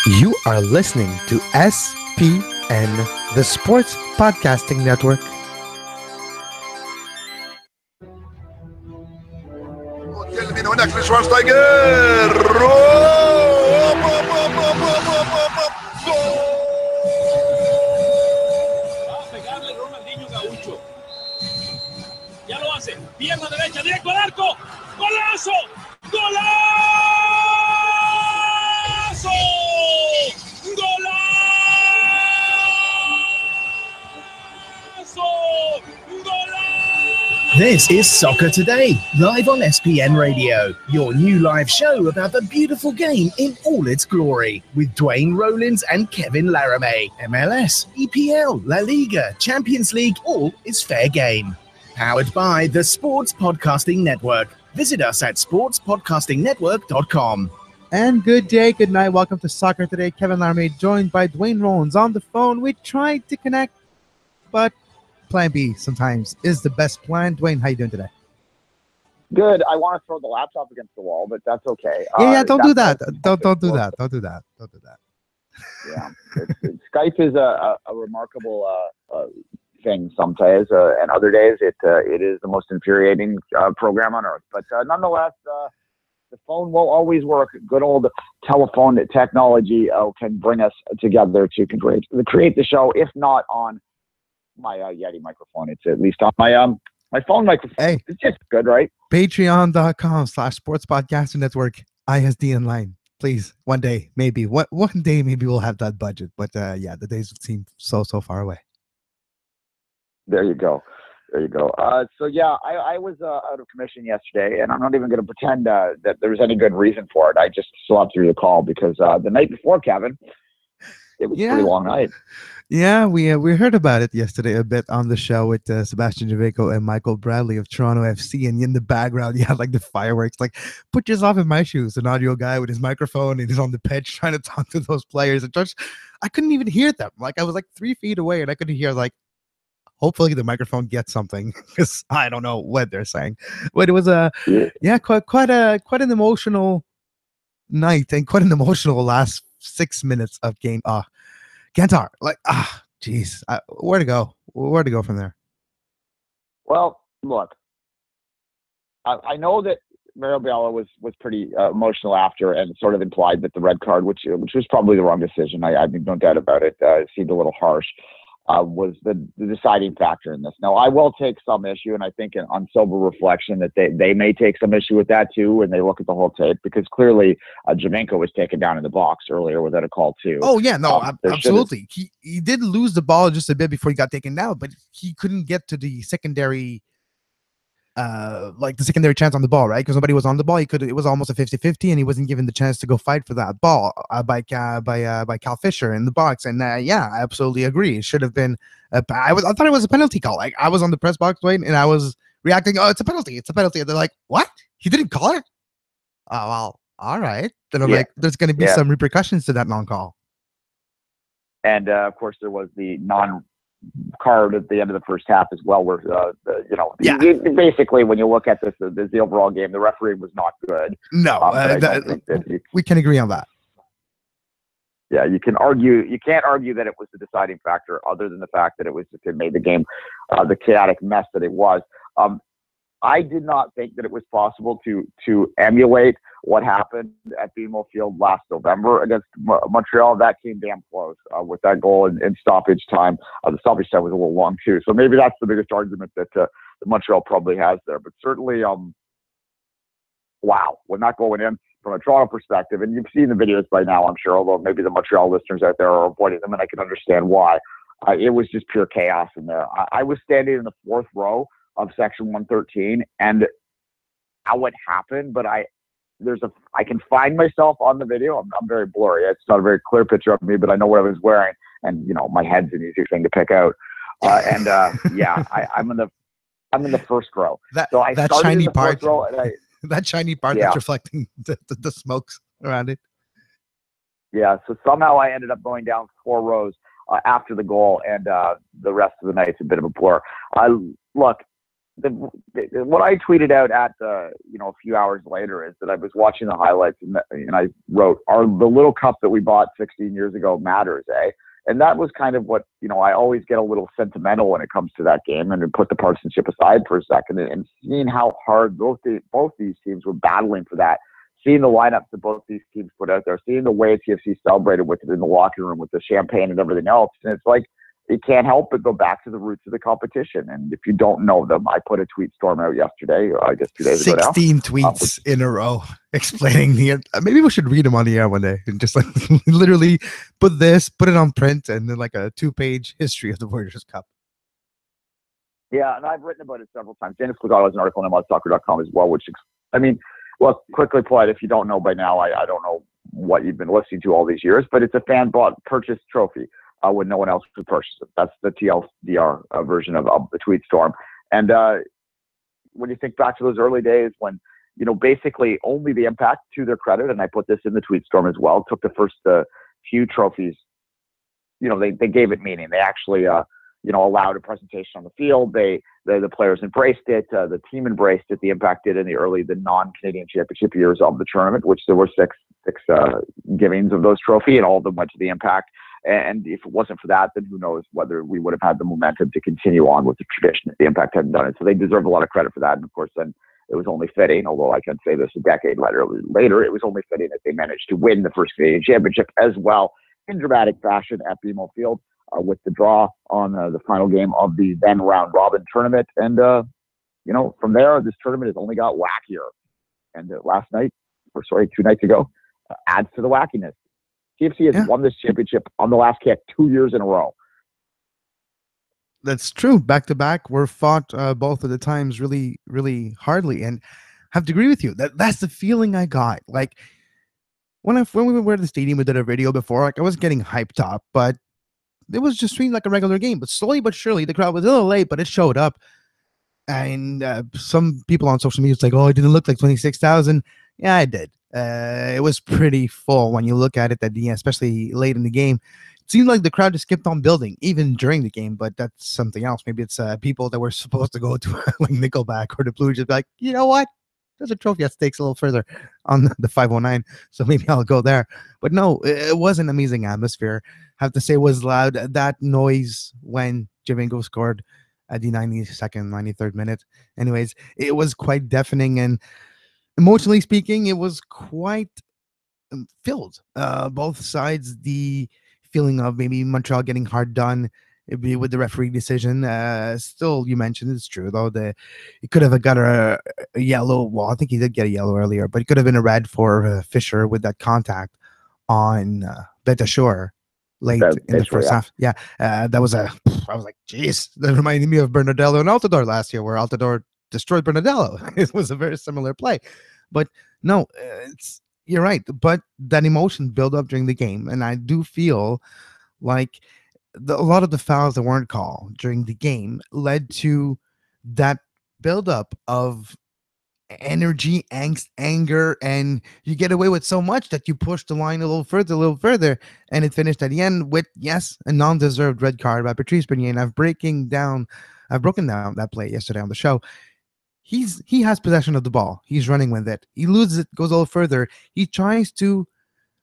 You are listening to SPN, the Sports Podcasting Network. Termina next to Schwarzenegger. Va a pegarle Ronaldinho Gaucho. Ya lo hace. Pierna derecha, directo al arco. ¡Golazo! ¡Golazo! This is Soccer Today, live on SPN Radio, your new live show about the beautiful game in all its glory, with Duane, Rollins and Kevin Laramee. MLS, EPL, La Liga, Champions League, all is fair game. Powered by the Sports Podcasting Network. Visit us at sportspodcastingnetwork.com. And good day, good night. Welcome to Soccer Today. Kevin Laramee joined by Duane Rollins on the phone. We tried to connect, but plan B sometimes is the best plan. Duane, how you doing today? Good. I want to throw the laptop against the wall, but that's okay. Don't do that. Don't do that. Don't do that. Don't do that. Yeah. Skype is a remarkable thing some days, and other days it is the most infuriating program on earth. But nonetheless, the phone will always work. Good old telephone technology can bring us together to create the show, if not on my Yeti microphone. It's at least on my phone microphone. Hey, it's just good, right? Patreon.com/Sports Podcasting Network, ISD in line. Please, one day, maybe. One day, maybe we'll have that budget. But yeah, the days seem so far away. There you go. So yeah, I was out of commission yesterday, and I'm not even going to pretend that there was any good reason for it. I just slept through the call because the night before, Kevin, it was a pretty long night. Yeah, we heard about it yesterday a bit on the show with Sebastian Javeco and Michael Bradley of Toronto FC, and in the background you had like the fireworks. Like, put yourself in my shoes, an audio guy with his microphone and he's on the pitch trying to talk to those players. And just, I couldn't even hear them. Like, I was like 3 feet away and I couldn't hear, like, hopefully the microphone gets something because I don't know what they're saying. But it was quite an emotional night and quite an emotional last 6 minutes of game. Kantar, like, geez, where to go from there? Well, look, I know that Mario Biella was pretty emotional after, and sort of implied that the red card, which was probably the wrong decision. I have no doubt about it. It seemed a little harsh. Was the deciding factor in this. Now, I will take some issue, and I think on sober reflection that they may take some issue with that too when they look at the whole tape, because clearly Javenko was taken down in the box earlier without a call too. Oh yeah, no, absolutely. He did lose the ball just a bit before he got taken down, but he couldn't get to the secondary chance on the ball, right? Because nobody was on the ball. It was almost a 50-50, and he wasn't given the chance to go fight for that ball by Cal Fisher in the box. And yeah, I absolutely agree. It should have been I thought it was a penalty call. Like, I was on the press box, Wayne, and I was reacting, oh, it's a penalty. And they're like, what? He didn't call it? Oh, well, all right. Then I'm like, there's going to be some repercussions to that non-call. And of course, there was the card at the end of the first half as well, where basically when you look at this, the overall game, the referee was not good. No, we can agree on that. Yeah, you can't argue that it was the deciding factor, other than the fact that it made the game the chaotic mess that it was. I did not think that it was possible to emulate what happened at BMO Field last November against Montreal. That came damn close with that goal in stoppage time. The stoppage time was a little long too, so maybe that's the biggest argument that Montreal probably has there. But certainly, wow, when not going in from a Toronto perspective, and you've seen the videos by now, I'm sure, although maybe the Montreal listeners out there are avoiding them, and I can understand why. It was just pure chaos in there. I was standing in the fourth row of section 113, and how it happened, but I can find myself on the video. I'm very blurry. It's not a very clear picture of me, but I know what I was wearing, and my head's an easier thing to pick out. I'm in the first row. That shiny part that's reflecting the smokes around it. Yeah. So somehow I ended up going down 4 rows after the goal, and the rest of the night's a bit of a blur. Look, what I tweeted out at a few hours later is that I was watching the highlights and I wrote, the little cup that we bought 16 years ago matters, eh? And that was kind of what, I always get a little sentimental when it comes to that game, and to put the partisanship aside for a second, and seeing how hard both these teams were battling for that, seeing the lineups that both these teams put out there, seeing the way TFC celebrated with it in the locker room with the champagne and everything else. And it's like, you can't help but go back to the roots of the competition. And if you don't know them, I put a tweet storm out yesterday, I guess 2 days ago now. 16 tweets in a row explaining maybe we should read them on the air one day and just like literally put it on print, and then like a 2-page history of the Voyageurs Cup. Yeah, and I've written about it several times. Dennis Legato has an article on MLSsoccer.com as well, quickly put, if you don't know by now, I don't know what you've been listening to all these years, but it's a fan-bought purchase trophy. When no one else could purchase it. That's the TLDR version of the tweet storm. And when you think back to those early days when, basically only the Impact, to their credit, and I put this in the tweet storm as well, took the first few trophies, they gave it meaning. They actually, allowed a presentation on the field. The players embraced it. The team embraced it. The Impact did in the non-Canadian championship years of the tournament, which there were six givings of those trophy, and all of them went to the Impact. And if it wasn't for that, then who knows whether we would have had the momentum to continue on with the tradition if the Impact hadn't done it. So they deserve a lot of credit for that. And of course, then it was only fitting, although I can say this a decade later, it was only fitting that they managed to win the first Canadian championship as well in dramatic fashion at BMO Field with the draw on the final game of the then round robin tournament. And, from there, this tournament has only got wackier. And 2 nights ago, adds to the wackiness. TFC has won this championship on the last kick 2 years in a row. That's true. Back to back, were fought both of the times really, really hardly, and have to agree with you. That's the feeling I got. Like when we were at the stadium, we did a video before. Like I was getting hyped up, but it was just treated like a regular game. But slowly but surely, the crowd was a little late, but it showed up. And some people on social media was like, "Oh, it didn't look like 26,000." Yeah, it did. It was pretty full when you look at it at the end, especially late in the game. It seemed like the crowd just kept on building even during the game, but that's something else. Maybe it's people that were supposed to go to like Nickelback or the Blues just be like, you know what? There's a trophy at stakes a little further on the 509, so maybe I'll go there. But no, it was an amazing atmosphere. I have to say it was loud. That noise when Javinko scored at the 92nd, 93rd minute. Anyways, it was quite deafening, and emotionally speaking, it was quite filled. Both sides, the feeling of maybe Montreal getting hard done with the referee decision. Still, you mentioned it's true though. He could have got a yellow. Well, I think he did get a yellow earlier, but it could have been a red for Fisher with that contact on Betashore late in the first half. Yeah, that was I was like, geez, that reminded me of Bernardello and Altidore last year, where Altidore destroyed Bernardello. It was a very similar play, but no, you're right. But that emotion built up during the game, and I do feel like a lot of the fouls that weren't called during the game led to that buildup of energy, angst, anger, and you get away with so much that you push the line a little further, and it finished at the end with, yes, a non-deserved red card by Patrice Bernier. And I've broken down that play yesterday on the show. He has possession of the ball. He's running with it. He loses it, goes a little further. He tries to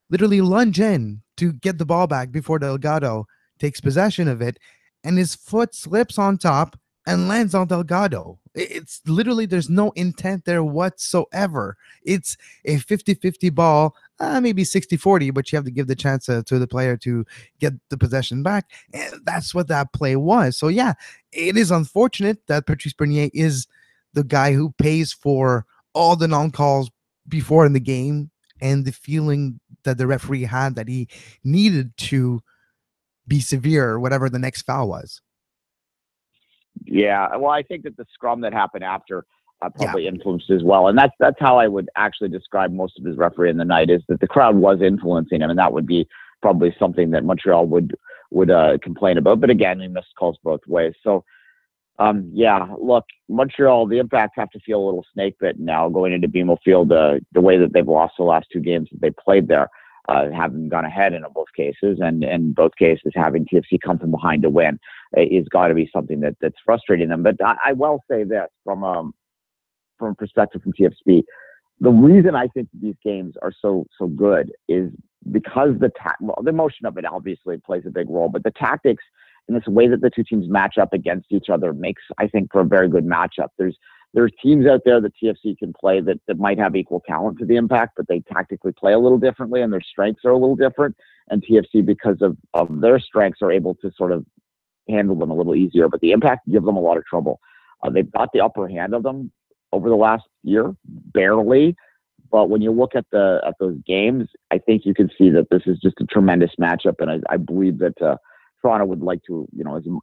literally lunge in to get the ball back before Delgado takes possession of it, and his foot slips on top and lands on Delgado. It's literally, there's no intent there whatsoever. It's a 50-50 ball, maybe 60-40, but you have to give the chance to the player to get the possession back. And that's what that play was. So yeah, it is unfortunate that Patrice Bernier is the guy who pays for all the non-calls before in the game, and the feeling that the referee had that he needed to be severe or whatever the next foul was. Yeah, well, I think that the scrum that happened after probably influenced as well, and that's how I would actually describe most of his referee in the night, is that the crowd was influencing him, and that would be probably something that Montreal would complain about. But again, he missed calls both ways. So look, Montreal, the Impact have to feel a little snake bitten now going into BMO Field, the way that they've lost the last two games that they played there. having gone ahead in both cases, and in both cases having TFC come from behind to win is got to be something that's frustrating them. But I will say this from a perspective from TFC, the reason I think these games are so good is because the emotion of it obviously plays a big role, but the tactics and this way that the two teams match up against each other makes, I think, for a very good matchup. There's teams out there that TFC can play that might have equal talent to the Impact, but they tactically play a little differently and their strengths are a little different. And TFC, because of their strengths, are able to sort of handle them a little easier. But the Impact gives them a lot of trouble. They've got the upper hand of them over the last year, barely. But when you look at those games, I think you can see that this is just a tremendous matchup. And I believe that Toronto would like to,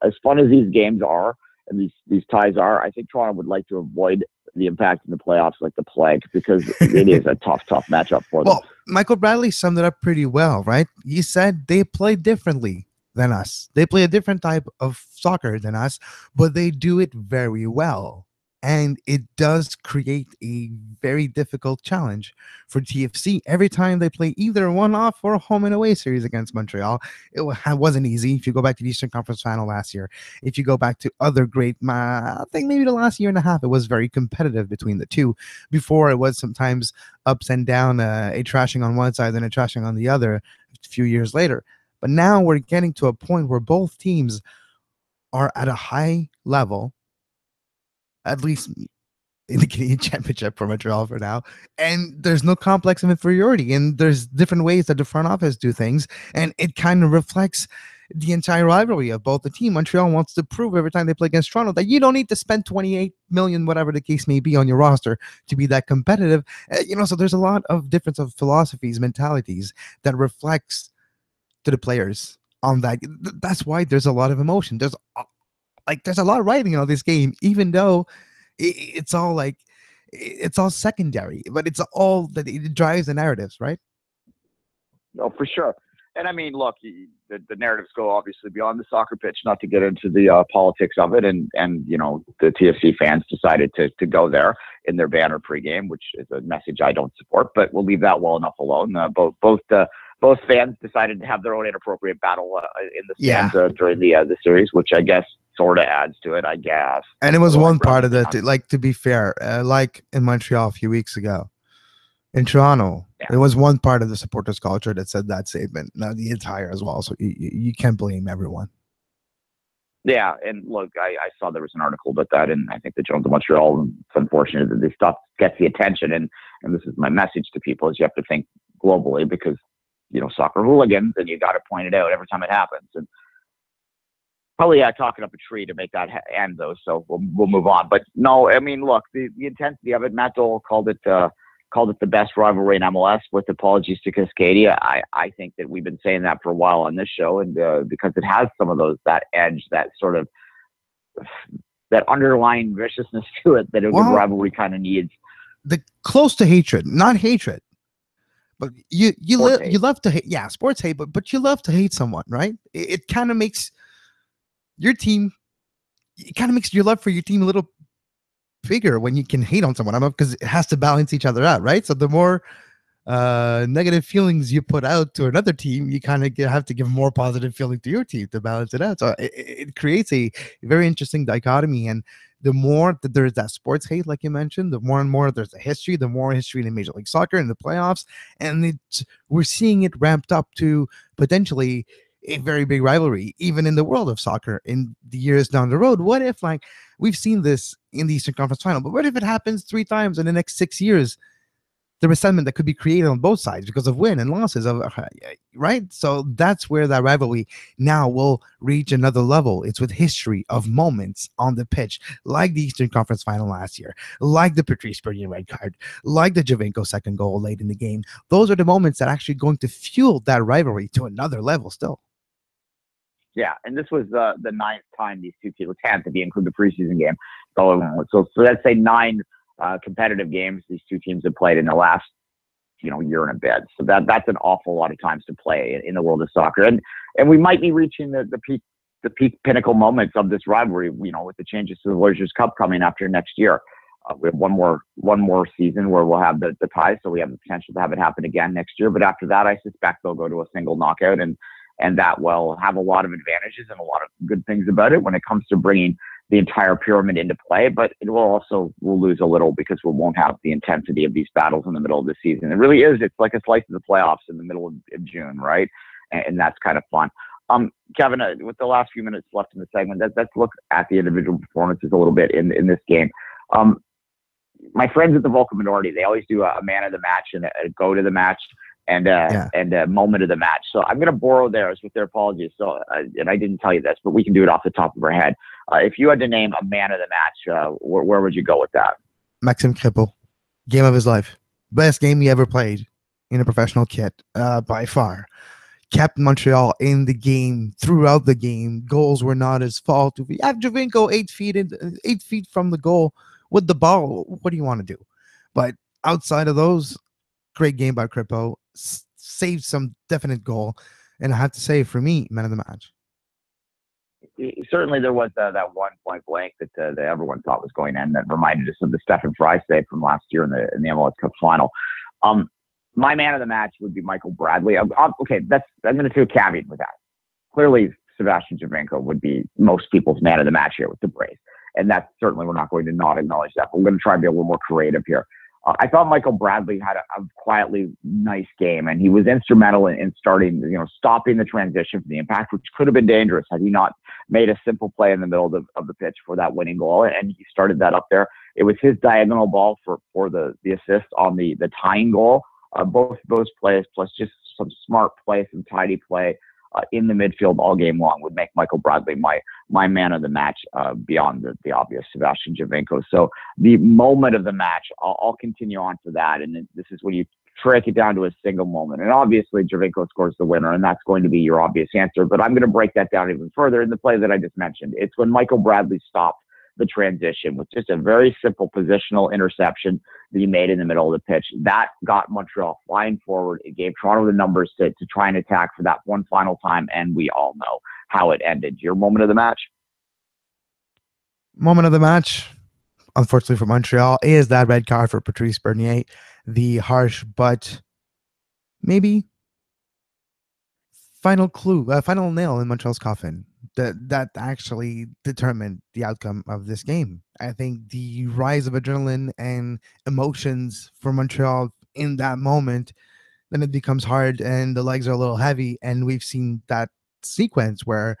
as fun as these games are, and these ties are, I think Toronto would like to avoid the Impact in the playoffs like the plague, because it is a tough matchup for them. Well, Michael Bradley summed it up pretty well, right? He said they play differently than us. They play a different type of soccer than us, but they do it very well. And it does create a very difficult challenge for TFC every time they play either a one-off or a home and away series against Montreal. It wasn't easy. If you go back to the Eastern Conference Final last year, if you go back to other great, I think maybe the last year and a half, it was very competitive between the two. Before, it was sometimes ups and down, a trashing on one side and a trashing on the other a few years later. But now we're getting to a point where both teams are at a high level, at least in the Canadian Championship for Montreal for now. And there's no complex of inferiority. And there's different ways that the front office do things. And it kind of reflects the entire rivalry of both the team. Montreal wants to prove every time they play against Toronto that you don't need to spend 28 million, whatever the case may be, on your roster to be that competitive. So there's a lot of difference of philosophies, mentalities that reflects to the players on that. That's why there's a lot of emotion. There's a lot of writing on this game, even though it's all secondary, but it's all that it drives the narratives, right? No, for sure. And I mean, look, the narratives go obviously beyond the soccer pitch, not to get into the politics of it. And the TFC fans decided to go there in their banner pregame, which is a message I don't support, but we'll leave that well enough alone. Both fans decided to have their own inappropriate battle in the stands during the series, which I guess sort of adds to it, I guess. And it was one part of that, to be fair, like in Montreal a few weeks ago. In Toronto, there was one part of the supporters' culture that said that statement, not the entire as well. So you can't blame everyone. Yeah, and look, I saw there was an article about that, and I think the Jones of Montreal, it's unfortunate that this stuff gets the attention, and this is my message to people, is you have to think globally, because, soccer hooligans, and you got to point it out every time it happens. And probably talking up a tree to make that end, though, so we'll move on. But no, I mean, look, the intensity of it, Matt Dole called it the best rivalry in MLS, with apologies to Cascadia. I think that we've been saying that for a while on this show, and because it has some of that edge, that sort of that underlying viciousness to it that a good rivalry kind of needs. The close to hatred, not hatred, but you love to hate. Yeah, sports hate, but you love to hate someone, right? It kind of makes your team. It kind of makes your love for your team a little bigger when you can hate on someone, because it has to balance each other out, right? So the more negative feelings you put out to another team, you kind of have to give more positive feeling to your team to balance it out. So it creates a very interesting dichotomy. And the more that there's that sports hate, like you mentioned, the more and more there's a history, the more history in Major League Soccer and the playoffs, and we're seeing it ramped up to potentially a very big rivalry, even in the world of soccer in the years down the road. What if, we've seen this in the Eastern Conference Final, but what if it happens 3 times in the next 6 years? The resentment that could be created on both sides because of win and losses, right? So that's where that rivalry now will reach another level. It's with history of moments on the pitch, like the Eastern Conference Final last year, like the Patrice Bernier red card, like the Javinko second goal late in the game. Those are the moments that are actually going to fuel that rivalry to another level still. Yeah, and this was the 9th time these two teams, 10th if you include the preseason game. So let's say 9 competitive games these two teams have played in the last year and a bit. So that's an awful lot of times to play in the world of soccer, and we might be reaching the peak pinnacle moments of this rivalry. With the changes to the Voyageurs Cup coming after next year. We have one more season where we'll have the tie, so we have the potential to have it happen again next year. But after that, I suspect they'll go to a single knockout, and that will have a lot of advantages and a lot of good things about it when it comes to bringing the entire pyramid into play. But it will lose a little because we won't have the intensity of these battles in the middle of the season. It really is. It's like a slice of the playoffs in the middle of June, right? And that's kind of fun. Kevin, with the last few minutes left in the segment, let's look at the individual performances a little bit in this game. My friends at the vocal minority, they always do a man of the match and a go to the match and a moment of the match. So I'm going to borrow theirs with their apologies. So, and I didn't tell you this, but we can do it off the top of our head. If you had to name a man of the match, where would you go with that? Maxime Krippel, game of his life. Best game he ever played in a professional kit, by far. Kept Montreal in the game throughout the game. Goals were not his fault. If you have Javinko 8 feet from the goal with the ball, what do you want to do? But outside of those, great game by Krippel. Saved some definite goal. And I have to say, for me, man of the match. Certainly there was that one point blank that everyone thought was going in that reminded us of the Stephen Fry save from last year in the MLS Cup final. My man of the match would be Michael Bradley. Okay, I'm going to do a caveat with that. Clearly, Sebastian Javinko would be most people's man of the match here with the Braves. And that's certainly, we're not going to not acknowledge that. But we're going to try and be a little more creative here. I thought Michael Bradley had a quietly nice game, and he was instrumental in starting, stopping the transition from the impact, which could have been dangerous had he not made a simple play in the middle of the pitch for that winning goal. And he started that up there. It was his diagonal ball for the assist on the tying goal. Both those plays, plus just some smart play, some tidy play in the midfield all game long, would make Michael Bradley my man of the match beyond the obvious Sebastian Javinko. So the moment of the match, I'll continue on for that. And this is when you break it down to a single moment. And obviously Javinko scores the winner, and that's going to be your obvious answer. But I'm going to break that down even further in the play that I just mentioned. It's when Michael Bradley stopped the transition with just a very simple positional interception that he made in the middle of the pitch. That got Montreal flying forward. It gave Toronto the numbers to try and attack for that one final time, and we all know how it ended. Your moment of the match? Moment of the match, unfortunately for Montreal, is that red card for Patrice Bernier. The harsh but maybe final nail in Montreal's coffin that actually determined the outcome of this game. I think the rise of adrenaline and emotions for Montreal in that moment, then it becomes hard and the legs are a little heavy. And we've seen that sequence where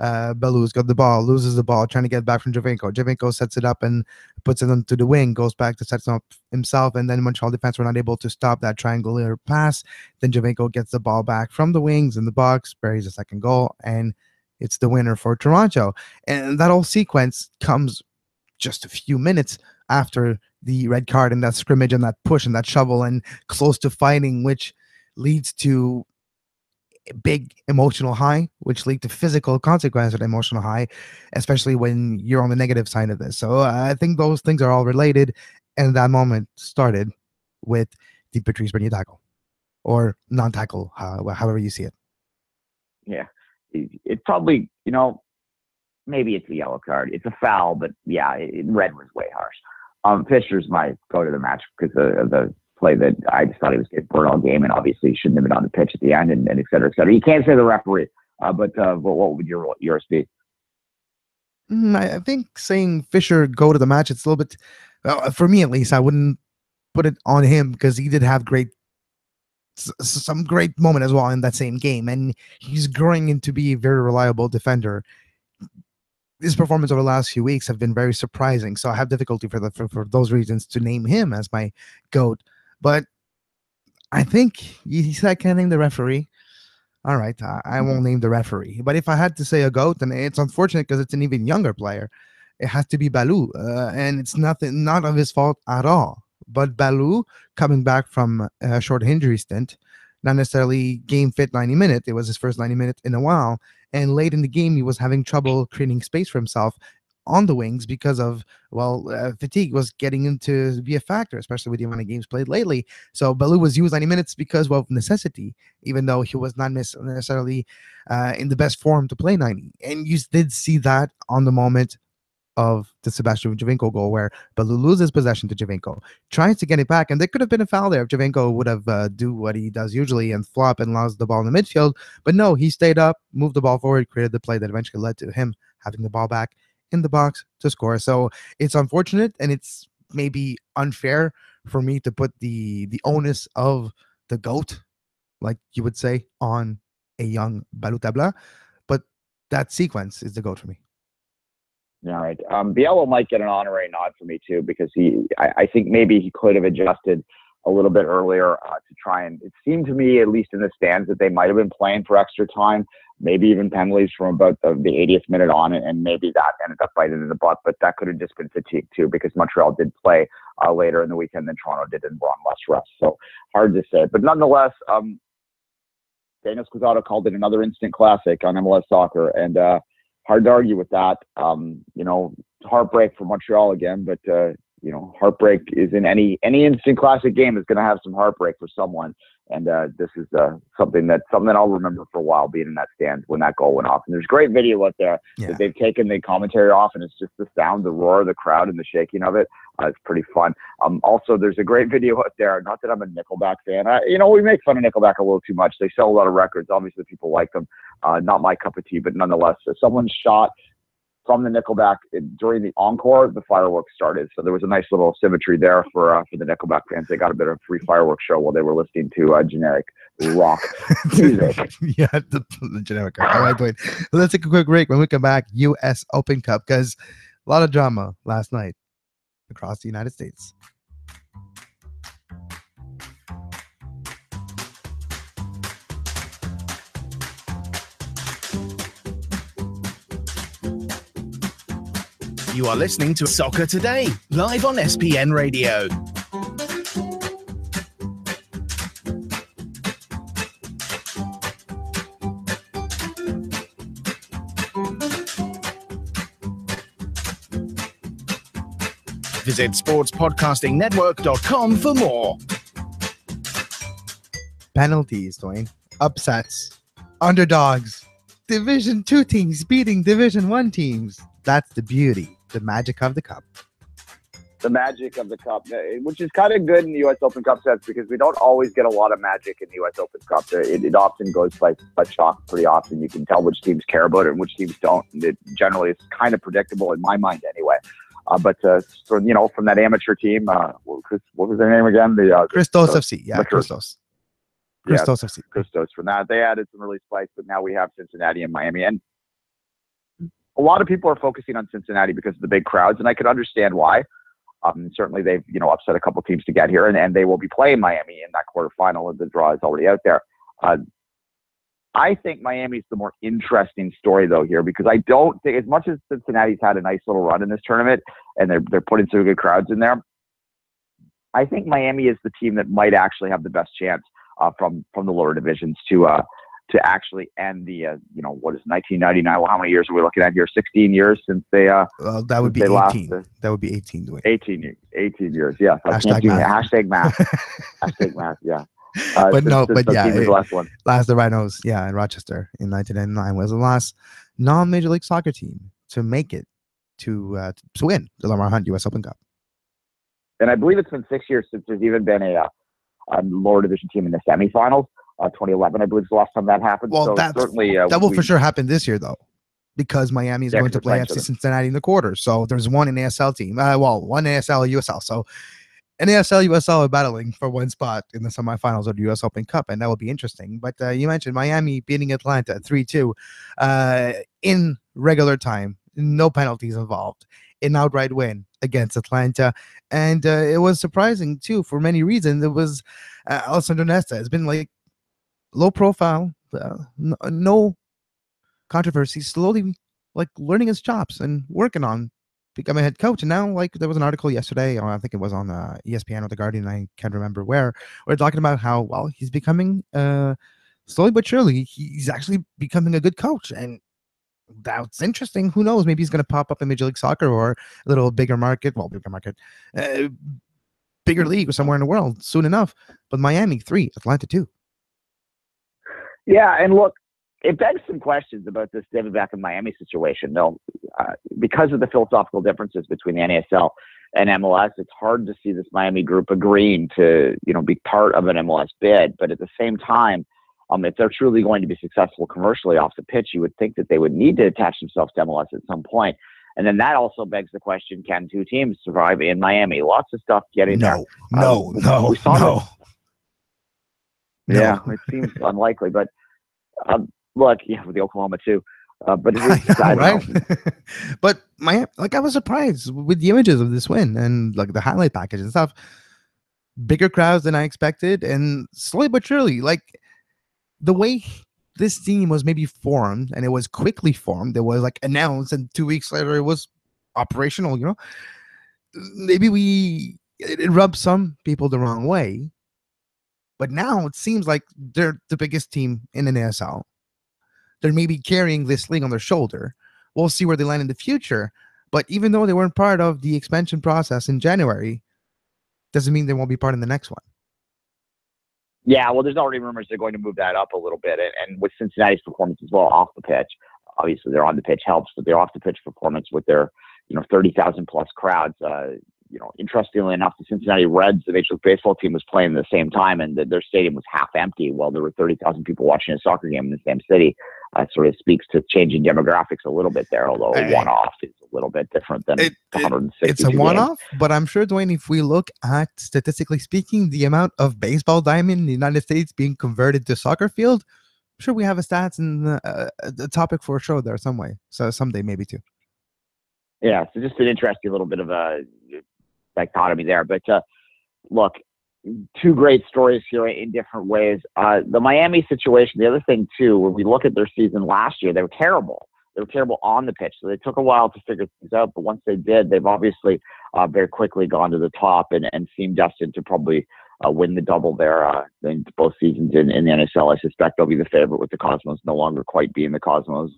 Belou's got the ball, loses the ball, trying to get back from Javinko. Javinko sets it up and puts it onto the wing, goes back to set it up himself, and then Montreal defense were not able to stop that triangular pass. Then Javinko gets the ball back from the wings in the box, buries a second goal, and it's the winner for Toronto. And that whole sequence comes just a few minutes after the red card and that scrimmage and that push and that shovel and close to fighting, which leads to a big emotional high, which lead to physical consequence of the emotional high, especially when you're on the negative side of this. So I think those things are all related. And that moment started with the Patrice Bernier tackle or non-tackle, however you see it. Yeah. It probably, maybe it's a yellow card. It's a foul, but yeah, red was way harsh. Fisher's my go to the match because of the play that I just thought he was getting burnt all game, and obviously he shouldn't have been on the pitch at the end, and et cetera, et cetera. You can't say the referee, but what would yours be? I think saying Fisher go to the match, it's a little bit, for me at least, I wouldn't put it on him because he did have some great moment as well in that same game, and he's growing into be a very reliable defender. His performance over the last few weeks have been very surprising, so I have difficulty for those reasons to name him as my GOAT. But I think you said I can't name the referee. All right, I won't name the referee. But if I had to say a GOAT, and it's unfortunate because it's an even younger player, it has to be Belou, and it's not of his fault at all. But Belou, coming back from a short injury stint, not necessarily game fit 90 minutes. It was his first 90 minutes in a while. And late in the game, he was having trouble creating space for himself on the wings because of, fatigue was getting into be a factor, especially with the amount of games played lately. So Belou was used 90 minutes because of necessity, even though he was not necessarily in the best form to play 90. And you did see that on the moment of the Sebastian Javinko goal where Baloo loses possession to Javinko, tries to get it back, and there could have been a foul there if Javinko would have do what he does usually and flop and lost the ball in the midfield. But no, he stayed up, moved the ball forward, created the play that eventually led to him having the ball back in the box to score. So it's unfortunate, and it's maybe unfair for me to put the onus of the GOAT, like you would say, on a young Balutabla, but that sequence is the GOAT for me. All right. Biello might get an honorary nod for me too, because I think maybe he could have adjusted a little bit earlier to try and, it seemed to me, at least in the stands, that they might have been playing for extra time, maybe even penalties from about the 80th minute on, and maybe that ended up biting in the butt, but that could have just been fatigue too, because Montreal did play later in the weekend than Toronto did and were on less rest. So hard to say. But nonetheless, Daniel Squizzato called it another instant classic on MLS Soccer, and hard to argue with that. Heartbreak for Montreal again, but heartbreak is in any instant classic game is going to have some heartbreak for someone. And this is something I'll remember for a while, being in that stand when that goal went off. And there's great video out there that they've taken the commentary off, and it's just the sound, the roar of the crowd and the shaking of it. It's pretty fun. Also, there's a great video out there. Not that I'm a Nickelback fan. We make fun of Nickelback a little too much. They sell a lot of records. Obviously, people like them. Not my cup of tea, but nonetheless, someone shot from the Nickelback during the encore, the fireworks started. So there was a nice little symmetry there for the Nickelback fans. They got a bit of a free fireworks show while they were listening to generic rock music. Yeah, the generic rock. All right, Dwayne. Let's take a quick break. When we come back, U.S. Open Cup, because a lot of drama last night across the United States. You are listening to Soccer Today, live on SPN Radio. Visit sportspodcastingnetwork.com for more. Penalties, Dwayne. Upsets. Underdogs. Division 2 teams beating Division 1 teams. That's the beauty. The magic of the cup. The magic of the cup, which is kind of good in the U.S. Open Cup sets, because we don't always get a lot of magic in the U.S. Open Cup. It often goes by chalk pretty often. You can tell which teams care about it and which teams don't. It generally is kind of predictable in my mind anyway. But from that amateur team, what was their name again? Christos FC. Yeah, Christos. Christos FC. Christos. From that, they added some early spikes, but now we have Cincinnati and Miami. And a lot of people are focusing on Cincinnati because of the big crowds, and I could understand why. Certainly, they've upset a couple teams to get here, and they will be playing Miami in that quarterfinal, and the draw is already out there. I think Miami's the more interesting story, though, here, because I don't think, as much as Cincinnati's had a nice little run in this tournament, and they're putting some good crowds in there, I think Miami is the team that might actually have the best chance from the lower divisions to actually end the, what is 1999? Well, how many years are we looking at here? 16 years since they, that would be 18. That would be 18. Dwayne. 18 years. Yeah. Hashtag math. Hashtag math. Hashtag math. Yeah. Last the Rhinos, in Rochester in 1999 was the last non-Major League Soccer team to make it to win the Lamar Hunt U.S. Open Cup. And I believe it's been 6 years since there's even been a lower division team in the semifinals. 2011, I believe, is the last time that happened. Well, so certainly that will for sure happen this year, though, because Miami is going to play FC Cincinnati in the quarters. So there's one NASL team. One ASL, USL. So NASL, USL are battling for one spot in the semifinals of the U.S. Open Cup, and that will be interesting. But you mentioned Miami beating Atlanta 3-2 in regular time, no penalties involved, an outright win against Atlanta, and it was surprising too for many reasons. It was Alessandro Nesta. It's been like low profile, no controversy, slowly like learning his chops and working on becoming a head coach. And now, like, there was an article yesterday, or I think it was on ESPN or The Guardian, I can't remember where, we're talking about how, well, he's becoming, slowly but surely, he's actually becoming a good coach. And that's interesting. Who knows? Maybe he's going to pop up in Major League Soccer or a little bigger market, bigger league or somewhere in the world soon enough. But Miami 3, Atlanta 2. Yeah, and look, it begs some questions about this David Beckham Miami situation. No, because of the philosophical differences between the NASL and MLS, it's hard to see this Miami group agreeing to, be part of an MLS bid. But at the same time, if they're truly going to be successful commercially off the pitch, you would think that they would need to attach themselves to MLS at some point. And then that also begs the question, can two teams survive in Miami? Lots of stuff getting there. No. Yeah, it seems unlikely. But look, with the Oklahoma too. But it is, I don't know. But I was surprised with the images of this win and like the highlight package and stuff. Bigger crowds than I expected, and slowly but surely, like the way this team was maybe formed, and it was quickly formed. It was like announced, and 2 weeks later, it was operational. Maybe it rubbed some people the wrong way, but now it seems like they're the biggest team in the NASL. They're maybe carrying this league on their shoulder. We'll see where they land in the future. But even though they weren't part of the expansion process in January, doesn't mean they won't be part in the next one. Yeah, well, there's already rumors they're going to move that up a little bit. And with Cincinnati's performance as well off the pitch, obviously their on the pitch helps, but their off the pitch performance with their 30,000 plus crowds. Interestingly enough, the Cincinnati Reds, the Major League Baseball team, was playing at the same time, and their stadium was half empty while there were 30,000 people watching a soccer game in the same city. Sort of speaks to changing demographics a little bit there, although a one-off is a little bit different than 160. It's a one-off, but I'm sure, Duane, if we look at, statistically speaking, the amount of baseball diamond in the United States being converted to soccer field, I'm sure we have a stats and the topic for a show there some way. So someday maybe too. Yeah, so just an interesting little bit of a dichotomy there. But look, two great stories here in different ways. The Miami situation, the other thing too, when we look at their season last year, they were terrible. They were terrible on the pitch. So they took a while to figure things out. But once they did, they've obviously very quickly gone to the top and seem destined to probably win the double there in both seasons in the NSL. I suspect they'll be the favorite with the Cosmos no longer quite being the Cosmos.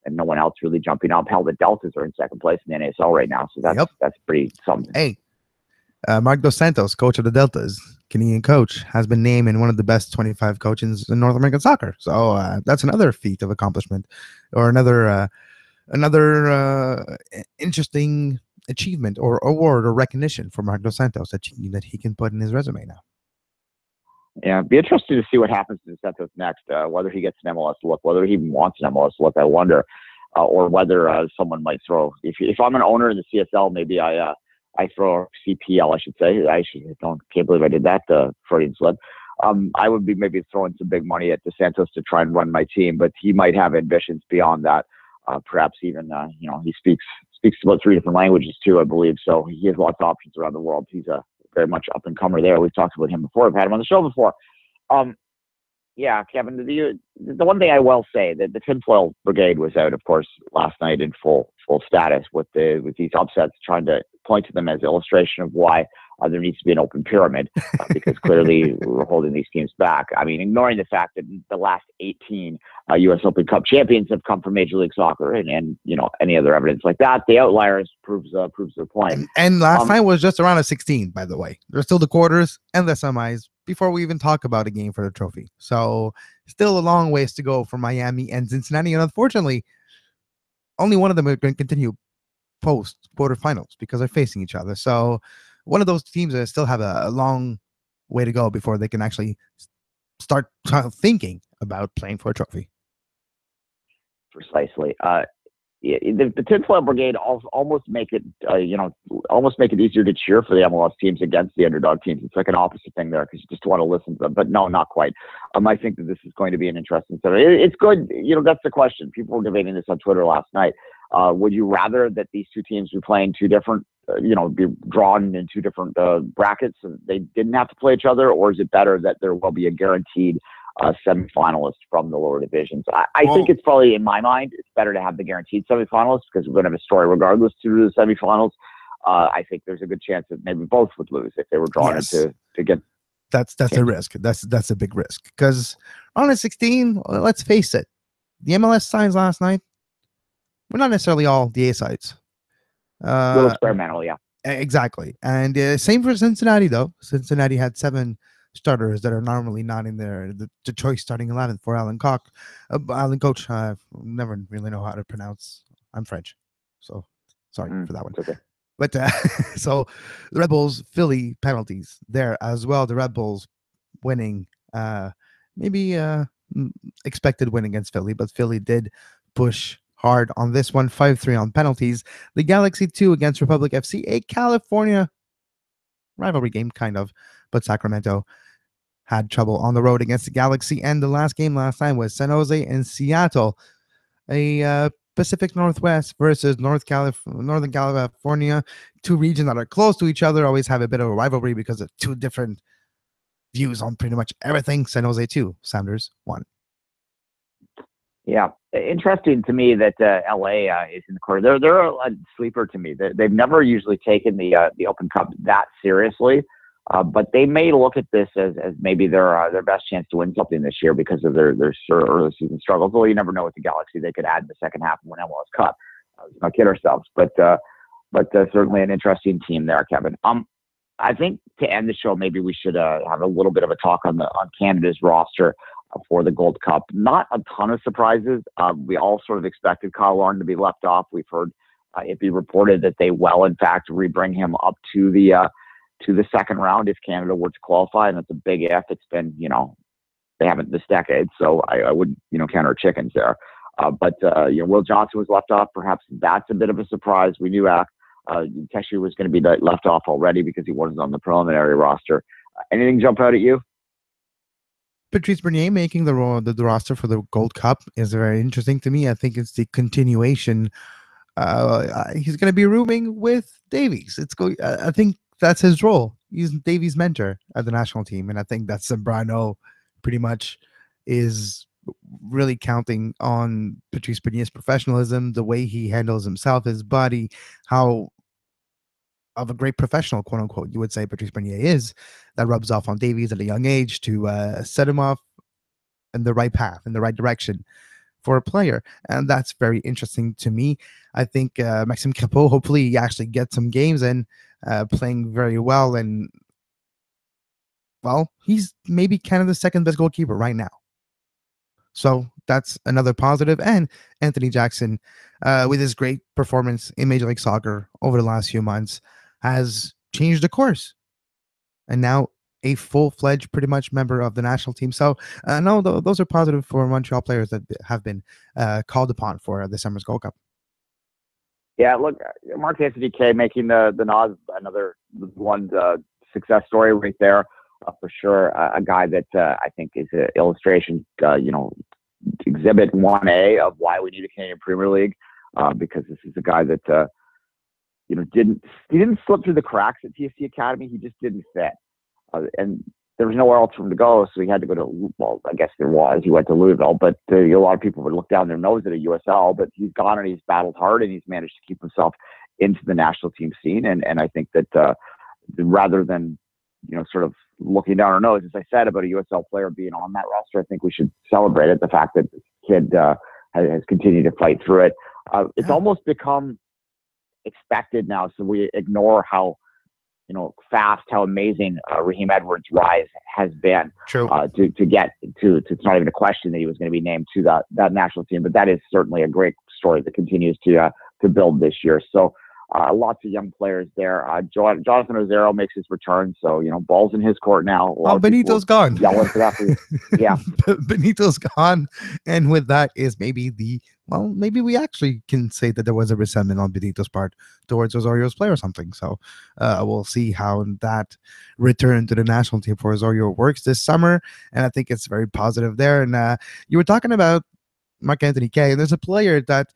And no one else really jumping up. Hell, the Deltas are in second place in the NASL right now. So that's pretty something. Hey, Mark Dos Santos, coach of the Deltas, Canadian coach, has been named in one of the best 25 coaches in North American soccer. So that's another feat of accomplishment, or another interesting achievement or award or recognition for Mark Dos Santos that he can put in his resume now. Yeah, it'd be interesting to see what happens to Santos next, whether he gets an MLS look, whether he even wants an MLS look, I wonder, or whether someone might throw. If I'm an owner in the CSL, maybe I throw CPL, I should say. Can't believe I did that, Freudian slip. I would be maybe throwing some big money at DeSantos to try and run my team, but he might have ambitions beyond that. Perhaps even, he speaks about 3 different languages too, I believe. So he has lots of options around the world. He's a very much up and comer there. We've talked about him before. I've had him on the show before. Yeah, Kevin, the one thing I will say that the tinfoil brigade was out, of course, last night in full status with these upsets, trying to point to them as illustration of why there needs to be an open pyramid because clearly we're holding these teams back. I mean, ignoring the fact that the last 18 U.S. Open Cup champions have come from Major League Soccer and any other evidence like that, the outliers proves their point. And last night was just around a 16, by the way. There's still the quarters and the semis before we even talk about a game for the trophy. So still a long ways to go for Miami and Cincinnati. And unfortunately, only one of them are going to continue post quarterfinals because they're facing each other. So one of those teams that still have a long way to go before they can actually start thinking about playing for a trophy. Precisely. The tinfoil brigade almost make it easier to cheer for the MLS teams against the underdog teams. It's like an opposite thing there because you just want to listen to them. But no, not quite. I think that this is going to be an interesting story. It's good. That's the question. People were debating this on Twitter last night. Would you rather that these two teams be playing two different, be drawn in two different brackets and they didn't have to play each other, or is it better that there will be a guaranteed semifinalist from the lower divisions? I think it's probably, in my mind, it's better to have the guaranteed semifinalists because we're going to have a story regardless to the semifinals. I think there's a good chance that maybe both would lose if they were drawn into to get. That's a risk. That's a big risk because on a 16, let's face it, the MLS signs last night were not necessarily all the A sides. A little experimental, yeah. Exactly. And same for Cincinnati, though. Cincinnati had 7 starters that are normally not in there. The choice starting 11 for Alan Coach. I never really know how to pronounce. I'm French. So sorry for that one. It's okay. But so the Red Bulls, Philly penalties there as well. The Red Bulls winning, maybe expected win against Philly, but Philly did push hard on this one, 5-3 on penalties. The Galaxy 2 against Republic FC, a California rivalry game, kind of, but Sacramento had trouble on the road against the Galaxy. And the last game last time was San Jose and Seattle, a Pacific Northwest versus Northern California, two regions that are close to each other, always have a bit of a rivalry because of two different views on pretty much everything. San Jose 2, Sounders 1. Yeah, interesting to me that LA is in the corner. They're a sleeper to me. They've never usually taken the Open Cup that seriously, but they may look at this as maybe their best chance to win something this year because of their early season struggles. Well, you never know with the Galaxy; they could add in the second half and win MLS Cup. Let's not kid ourselves, but certainly an interesting team there, Kevin. I think to end the show, maybe we should have a little bit of a talk on Canada's roster for the Gold Cup. Not a ton of surprises. We all sort of expected Kyle Lauren to be left off. We've heard it be reported that they will, in fact, rebring him up to the second round if Canada were to qualify, and that's a big if. It's been, they haven't this decade, so I wouldn't, count our chickens there. But Will Johnson was left off. Perhaps that's a bit of a surprise. We knew Teshi was going to be left off already because he wasn't on the preliminary roster. Anything jump out at you? Patrice Bernier making the roster for the Gold Cup is very interesting to me. I think it's the continuation. He's going to be rooming with Davies. I think that's his role. He's Davies' mentor at the national team, and I think that Zambrano pretty much is really counting on Patrice Bernier's professionalism, the way he handles himself, his body, how of a great professional, quote unquote, you would say Patrice Bernier is, that rubs off on Davies at a young age to set him off in the right path, in the right direction for a player. And that's very interesting to me. I think Maxime Crépeau, hopefully he actually gets some games and playing very well. And, well, he's maybe Canada's second best goalkeeper right now. So that's another positive. And Anthony Jackson, with his great performance in Major League Soccer over the last few months, has changed the course. And now a full-fledged, pretty much member of the national team. So, no, those are positive for Montreal players that have been called upon for this summer's Gold Cup. Yeah, look, Marc-Anthony Kaye making the nod, another one success story right there. For sure, a guy that I think is an illustration, exhibit 1A of why we need a Canadian Premier League, because this is a guy that, didn't slip through the cracks at TFC Academy. He just didn't fit. And there was nowhere else for him to go, so he had to go to, well, I guess there was. He went to Louisville, but a lot of people would look down their nose at a USL, but he's gone and he's battled hard and he's managed to keep himself into the national team scene. And I think that rather than, sort of looking down our nose, as I said, about a USL player being on that roster, I think we should celebrate it. The fact that this kid has continued to fight through it. It's almost become expected now, so we ignore how fast, how amazing Raheem Edwards' rise has been. True. To get to it's not even a question that he was going to be named to that national team, but that is certainly a great story that continues to build this year. So lots of young players there. Jonathan Ozero makes his return, so ball's in his court now. Benito's gone. Yelling for that. Yeah, Benito's gone, and with that is maybe maybe we actually can say that there was a resentment on Benito's part towards Osorio's play or something. So we'll see how that return to the national team for Osorio works this summer, and I think it's very positive there. And you were talking about Marc-Anthony Kaye, and there's a player that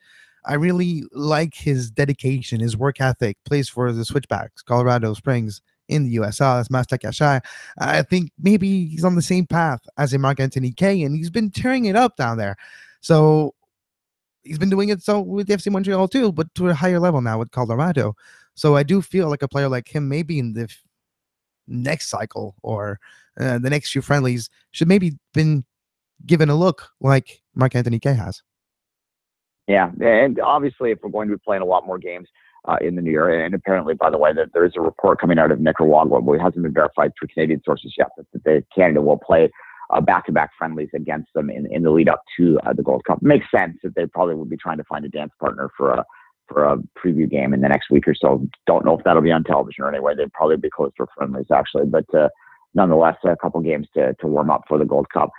I really like his dedication, his work ethic, plays for the Switchbacks, Colorado Springs in the USL. That's Master Kashai. I think maybe he's on the same path as a Marc-Anthony Kaye, and he's been tearing it up down there. So he's been doing it with the FC Montreal too, but to a higher level now with Colorado. So I do feel like a player like him, maybe in the next cycle or the next few friendlies, should maybe been given a look like Marc-Anthony Kaye has. Yeah, and obviously, if we're going to be playing a lot more games in the new year, and apparently, by the way, that there is a report coming out of Nicaragua, but it hasn't been verified through Canadian sources yet, that Canada will play back-to-back friendlies against them in the lead up to the Gold Cup. It makes sense that they probably would be trying to find a dance partner for for a preview game in the next week or so. Don't know if that'll be on television or anyway. They'd probably be closed for friendlies actually, but nonetheless, a couple games to warm up for the Gold Cup.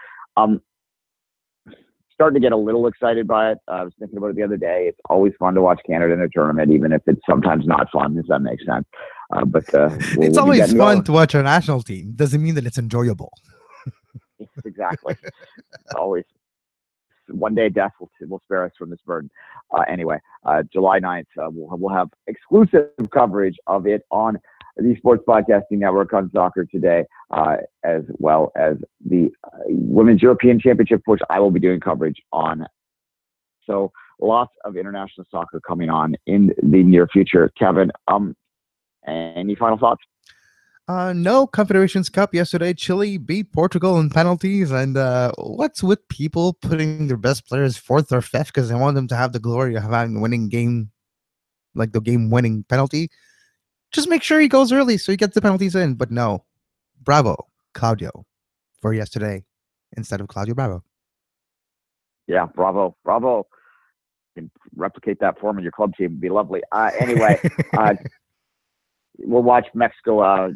Starting to get a little excited by it. I was thinking about it the other day. It's always fun to watch Canada in a tournament, even if it's sometimes not fun, if that makes sense. It's always fun to watch our national team. Doesn't mean that it's enjoyable. Exactly. It's always one day death will spare us from this burden. Anyway, July 9th, we'll have exclusive coverage of it on the Sports Podcasting Network on Soccer Today, as well as the Women's European Championship, which I will be doing coverage on. So lots of international soccer coming on in the near future. Kevin, any final thoughts? No. Confederations Cup yesterday. Chile beat Portugal in penalties. And what's with people putting their best players fourth or fifth because they want them to have the glory of having the winning game, like the game-winning penalty? Just make sure he goes early so he gets the penalties in. But no. Bravo, Claudio, for yesterday instead of Claudio Bravo. Yeah, bravo. You can replicate that form in your club team. It'd be lovely. Anyway, we'll watch Mexico,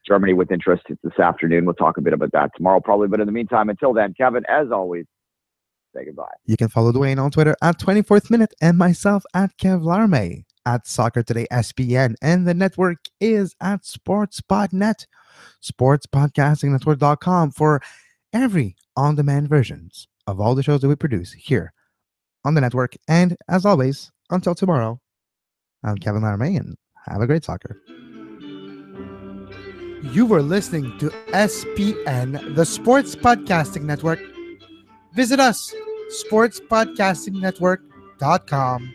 Germany with interest. It's this afternoon. We'll talk a bit about that tomorrow probably. But in the meantime, until then, Kevin, as always, say goodbye. You can follow Duane on Twitter at 24th Minute and myself at Kev Laramee at Soccer Today SPN. And the network is at sports.net, sportspodcastingnetwork.com for every on-demand versions of all the shows that we produce here on the network. And as always, until tomorrow, I'm Kevin Laramee and have a great soccer. You were listening to SPN, the Sports Podcasting Network. Visit us, sportspodcastingnetwork.com.